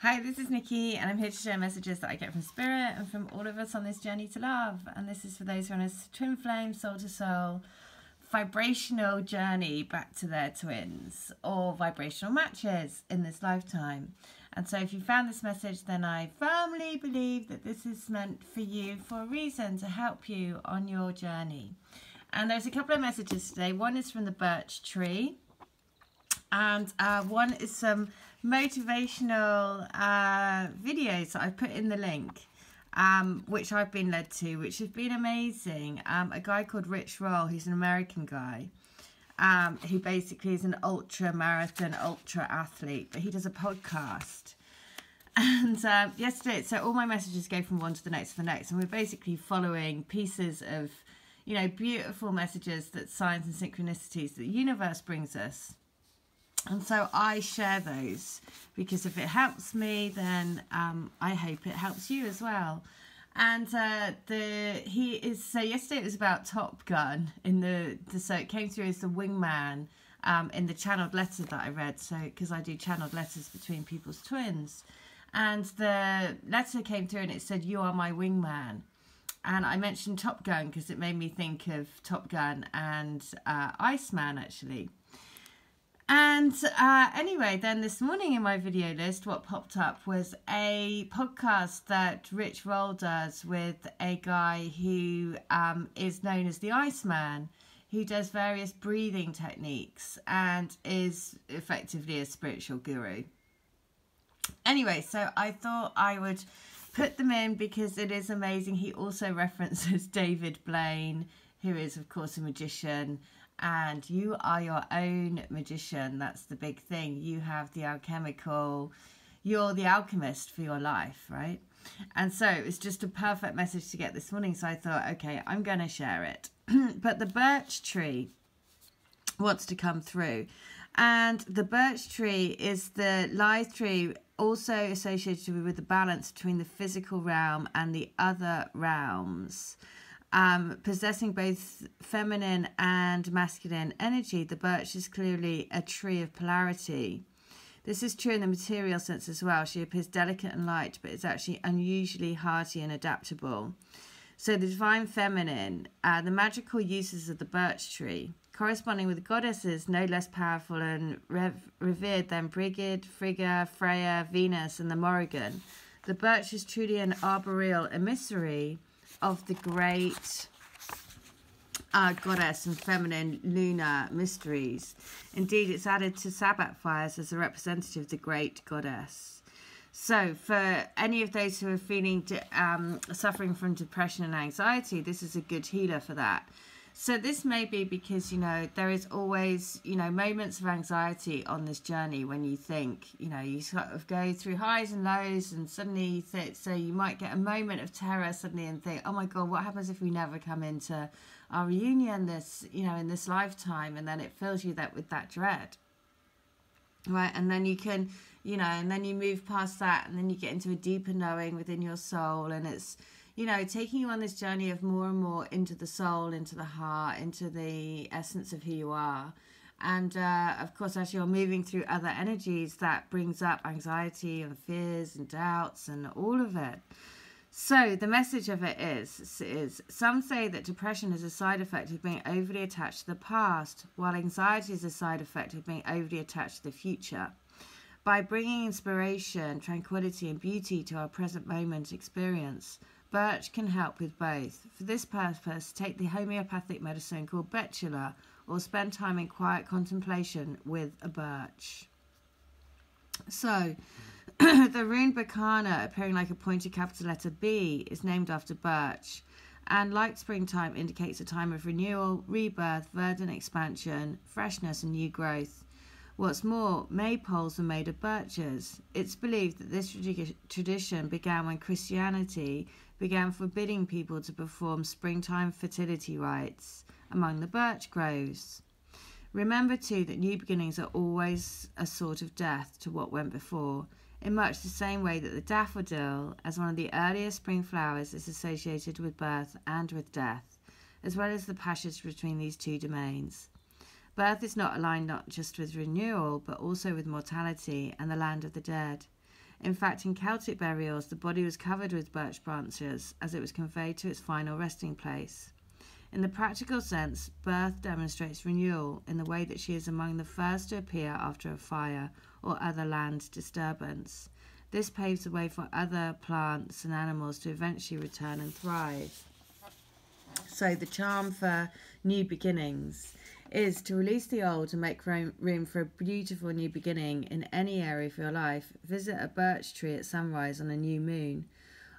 Hi, this is Nikki, and I'm here to share messages that I get from Spirit and from all of us on this journey to love. And this is for those who are on a twin flame, soul to soul, vibrational journey back to their twins, or vibrational matches in this lifetime. And so if you found this message, then I firmly believe that this is meant for you for a reason, to help you on your journey. And there's a couple of messages today. One is from the birch tree, and one is some motivational videos that I've put in the link, which I've been led to, which have been amazing. A guy called Rich Roll, who's an American guy, who basically is an ultra marathon, ultra athlete, but he does a podcast. And yesterday, so all my messages go from one to the next, and we're basically following pieces of, you know, beautiful messages that signs and synchronicities that the universe brings us. And so I share those because if it helps me, then I hope it helps you as well. And so yesterday it was about Top Gun so it came through as the wingman in the channeled letter that I read. So because I do channeled letters between people's twins, and the letter came through and it said, "You are my wingman." And I mentioned Top Gun because it made me think of Top Gun and Iceman actually. And anyway, then this morning in my video list, what popped up was a podcast that Rich Roll does with a guy who is known as the Iceman, who does various breathing techniques and is effectively a spiritual guru. Anyway, so I thought I would put them in because it is amazing. He also references David Blaine, who is, of course, a magician. And you are your own magician. That's the big thing. You have the alchemical, you're the alchemist for your life, right? And so it was just a perfect message to get this morning. So I thought, okay, I'm going to share it. But the birch tree wants to come through. And the birch tree is the lithe tree, also associated with the balance between the physical realm and the other realms. Possessing both feminine and masculine energy, the birch is clearly a tree of polarity. This is true in the material sense as well. She appears delicate and light, but is actually unusually hearty and adaptable. So the divine feminine, the magical uses of the birch tree, corresponding with the goddesses no less powerful and revered than Brigid, Frigga, Freya, Venus, and the Morrigan. The birch is truly an arboreal emissary of the great goddess and feminine lunar mysteries. Indeed, it's added to Sabbath fires as a representative of the great goddess. So for any of those who are feeling suffering from depression and anxiety, this is a good healer for that. So this may be because, you know, there is always, you know, moments of anxiety on this journey when you think, you know, you sort of go through highs and lows, and suddenly you think, so you might get a moment of terror suddenly and think, oh my God, what happens if we never come into our reunion this, you know, in this lifetime? And then it fills you with that dread, right? And then you can, you know, and then you move past that, and then you get into a deeper knowing within your soul, and it's, you know, taking you on this journey of more and more into the soul, into the heart, into the essence of who you are. And, of course, as you're moving through other energies, that brings up anxiety and fears and doubts and all of it. So the message of it is some say that depression is a side effect of being overly attached to the past, while anxiety is a side effect of being overly attached to the future. By bringing inspiration, tranquility, and beauty to our present moment experience, birch can help with both. For this purpose, take the homeopathic medicine called betula, or spend time in quiet contemplation with a birch. So, the rune Bacana, appearing like a pointed capital letter B, is named after birch, and like springtime, indicates a time of renewal, rebirth, verdant expansion, freshness, and new growth. What's more, maypoles are made of birches. It's believed that this tradition began when Christianity began forbidding people to perform springtime fertility rites among the birch groves. Remember too that new beginnings are always a sort of death to what went before, in much the same way that the daffodil, as one of the earliest spring flowers, is associated with birth and with death, as well as the passage between these two domains. Birth is not aligned not just with renewal, but also with mortality and the land of the dead. In fact, in Celtic burials, the body was covered with birch branches as it was conveyed to its final resting place. In the practical sense, birth demonstrates renewal in the way that she is among the first to appear after a fire or other land disturbance. This paves the way for other plants and animals to eventually return and thrive. So the charm for new beginnings is to release the old and make room for a beautiful new beginning in any area of your life. Visit a birch tree at sunrise on a new moon.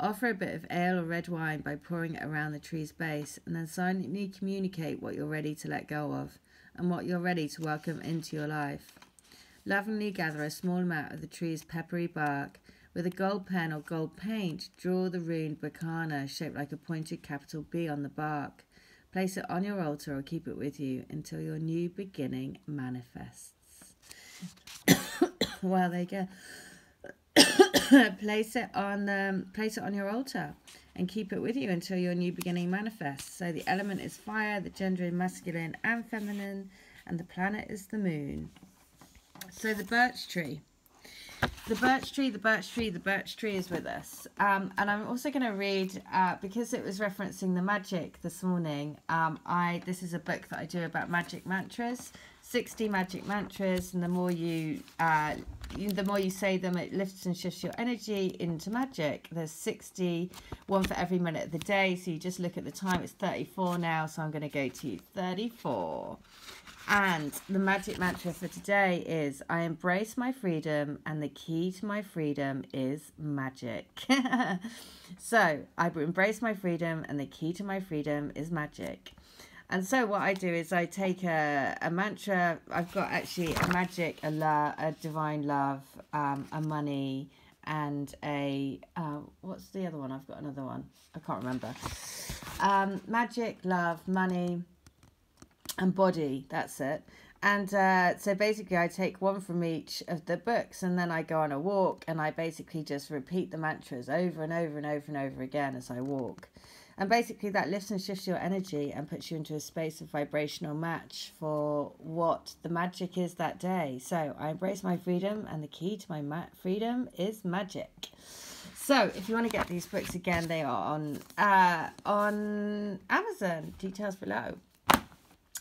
Offer a bit of ale or red wine by pouring it around the tree's base, and then silently communicate what you're ready to let go of and what you're ready to welcome into your life. Lovingly gather a small amount of the tree's peppery bark. With a gold pen or gold paint, draw the rune Bacana shaped like a pointed capital B on the bark. Place it on your altar or keep it with you until your new beginning manifests. Well, there you go. Place it on your altar and keep it with you until your new beginning manifests. So the element is fire, the gender is masculine and feminine, and the planet is the moon. So the birch tree. The birch tree is with us. And I'm also going to read, because it was referencing the magic this morning, this is a book that I do about magic mantras, 60 magic mantras, and the more you say them, it lifts and shifts your energy into magic. There's 60, one for every minute of the day, so you just look at the time, it's 34 now, so I'm going to go to 34. And the magic mantra for today is, I embrace my freedom and the key to my freedom is magic. So, I embrace my freedom and the key to my freedom is magic. And so what I do is I take a mantra. I've got actually a magic, a divine love, a money, and a, what's the other one? I've got another one. I can't remember. Magic, love, money, and body, that's it. And so basically I take one from each of the books, and then I go on a walk and I basically just repeat the mantras over and over and over and over again as I walk. And basically that lifts and shifts your energy and puts you into a space of vibrational match for what the magic is that day. So I embrace my freedom and the key to my freedom is magic. So if you want to get these books again, they are on Amazon, details below.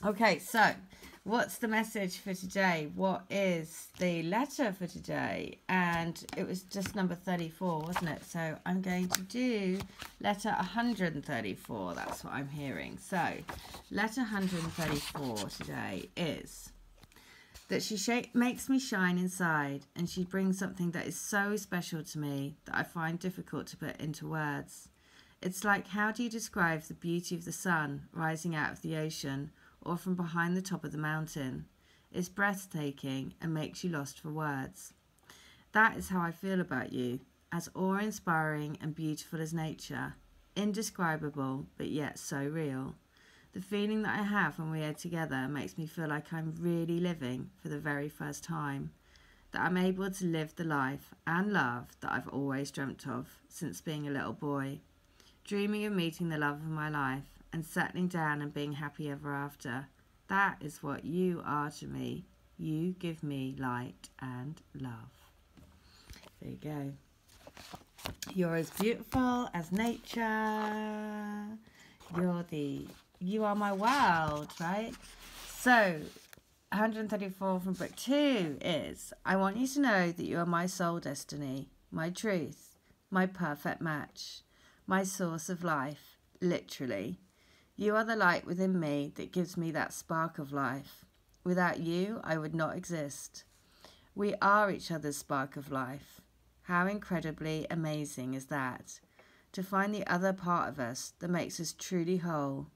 Okay, so what's the message for today? What is the letter for today? And it was just number 34, wasn't it? So I'm going to do letter 134. That's what I'm hearing. So letter 134 today is that she makes me shine inside, and she brings something that is so special to me that I find difficult to put into words. It's like, how do you describe the beauty of the sun rising out of the ocean or from behind the top of the mountain? It's breathtaking and makes you lost for words. That is how I feel about you, as awe-inspiring and beautiful as nature, indescribable but yet so real. The feeling that I have when we are together makes me feel like I'm really living for the very first time, that I'm able to live the life and love that I've always dreamt of since being a little boy, dreaming of meeting the love of my life and settling down and being happy ever after. That is what you are to me. You give me light and love. There you go. You're as beautiful as nature. You are my world, right? So 134 from book 2 is, I want you to know that you are my soul destiny, my truth, my perfect match, my source of life, literally. You are the light within me that gives me that spark of life. Without you, I would not exist. We are each other's spark of life. How incredibly amazing is that? To find the other part of us that makes us truly whole.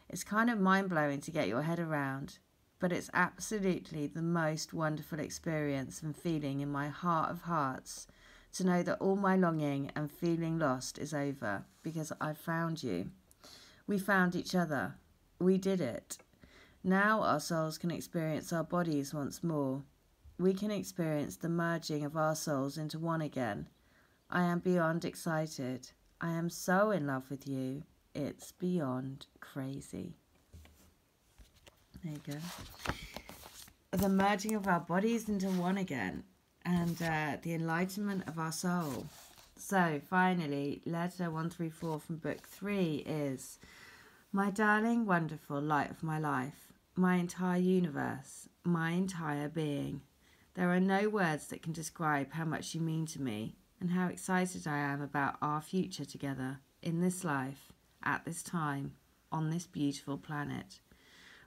It's kind of mind-blowing to get your head around, but it's absolutely the most wonderful experience and feeling in my heart of hearts to know that all my longing and feeling lost is over because I found you. We found each other. We did it. Now our souls can experience our bodies once more. We can experience the merging of our souls into one again. I am beyond excited. I am so in love with you. It's beyond crazy. There you go. The merging of our bodies into one again. and the enlightenment of our soul. So finally, letter 134 from book 3 is: my darling, wonderful light of my life, my entire universe, my entire being. There are no words that can describe how much you mean to me and how excited I am about our future together in this life, at this time, on this beautiful planet.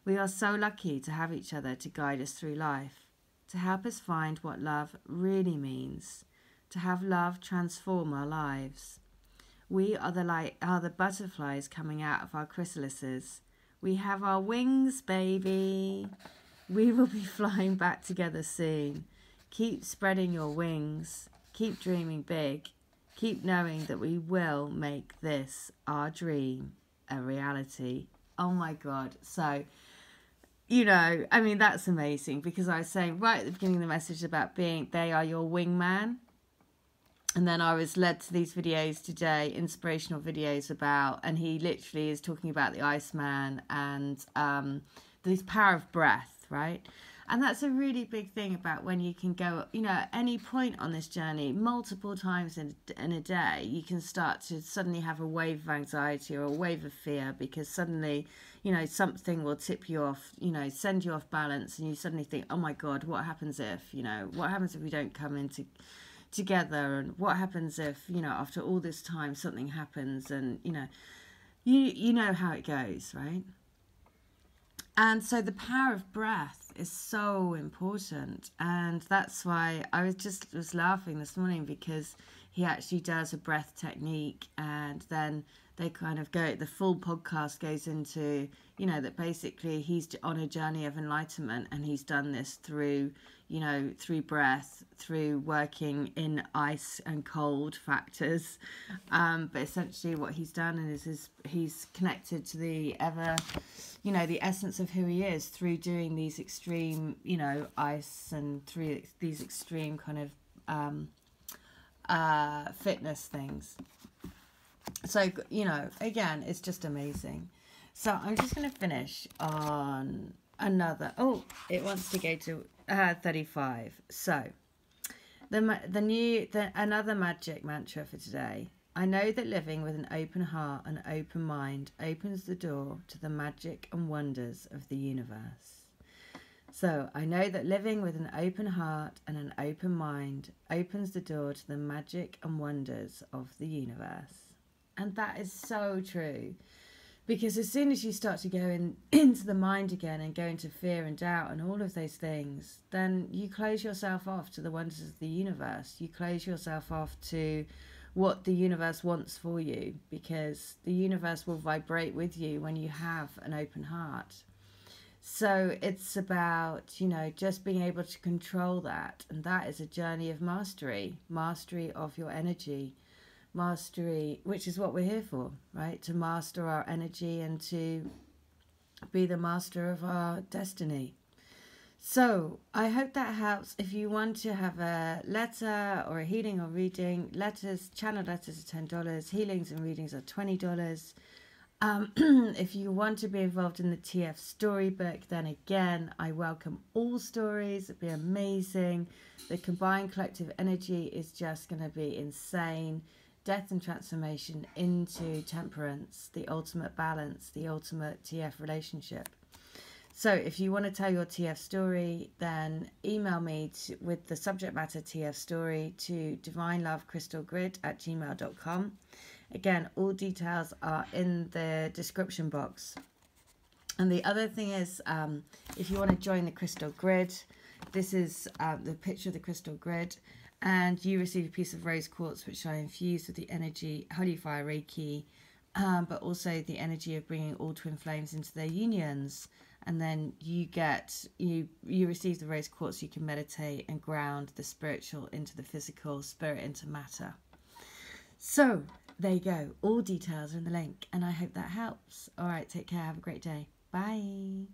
We are so lucky to have each other to guide us through life, to help us find what love really means, to have love transform our lives. We are the butterflies coming out of our chrysalises. We have our wings, baby. We will be flying back together soon. Keep spreading your wings. Keep dreaming big. Keep knowing that we will make this, our dream, a reality. Oh my God. So, you know, I mean, that's amazing, because I was saying right at the beginning of the message about being, they are your wingman. And then I was led to these videos today, inspirational videos about, and he literally is talking about the Iceman and this power of breath, right? And that's a really big thing about when you can go, you know, at any point on this journey, multiple times in a day, you can start to suddenly have a wave of anxiety or a wave of fear, because suddenly, you know, something will tip you off, you know, send you off balance, and you suddenly think, oh my God, what happens if, you know, what happens if we don't come into together, and what happens if, you know, after all this time something happens, and you know how it goes, right? And so the power of breath is so important, and that's why I was laughing this morning, because he actually does a breath technique, and then they kind of go, the full podcast goes into, you know, that basically he's on a journey of enlightenment, and he's done this through, you know, through breath, through working in ice and cold factors. But essentially what he's done is he's connected to the ever, you know, the essence of who he is through doing these extreme, you know, ice, and through these extreme kind of fitness things. So, you know, again, it's just amazing. So I'm just going to finish on another, it wants to go to 35. So another magic mantra for today. I know that living with an open heart and open mind opens the door to the magic and wonders of the universe. So I know that living with an open heart and an open mind opens the door to the magic and wonders of the universe. And that is so true, because as soon as you start to go into the mind again and go into fear and doubt and all of those things, then you close yourself off to the wonders of the universe. You close yourself off to what the universe wants for you, because the universe will vibrate with you when you have an open heart. So it's about, you know, just being able to control that. And that is a journey of mastery of your energy. Mastery, which is what we're here for, right? To master our energy and to be the master of our destiny. So I hope that helps. If you want to have a letter or a healing or reading, channel letters are $10, healings and readings are $20. If you want to be involved in the TF storybook, then again, I welcome all stories. It'd be amazing. The combined collective energy is just going to be insane. Death and transformation into temperance, the ultimate balance, the ultimate TF relationship. So if you want to tell your TF story, then email me with the subject matter TF story to divinelovecrystalgrid@gmail.com. Again, all details are in the description box. And the other thing is, if you want to join the crystal grid, this is the picture of the crystal grid. And you receive a piece of rose quartz, which I infuse with the energy, holy fire Reiki, but also the energy of bringing all twin flames into their unions. And then you receive the rose quartz, you can meditate and ground the spiritual into the physical, spirit into matter. So there you go. All details are in the link, and I hope that helps. All right, take care. Have a great day. Bye.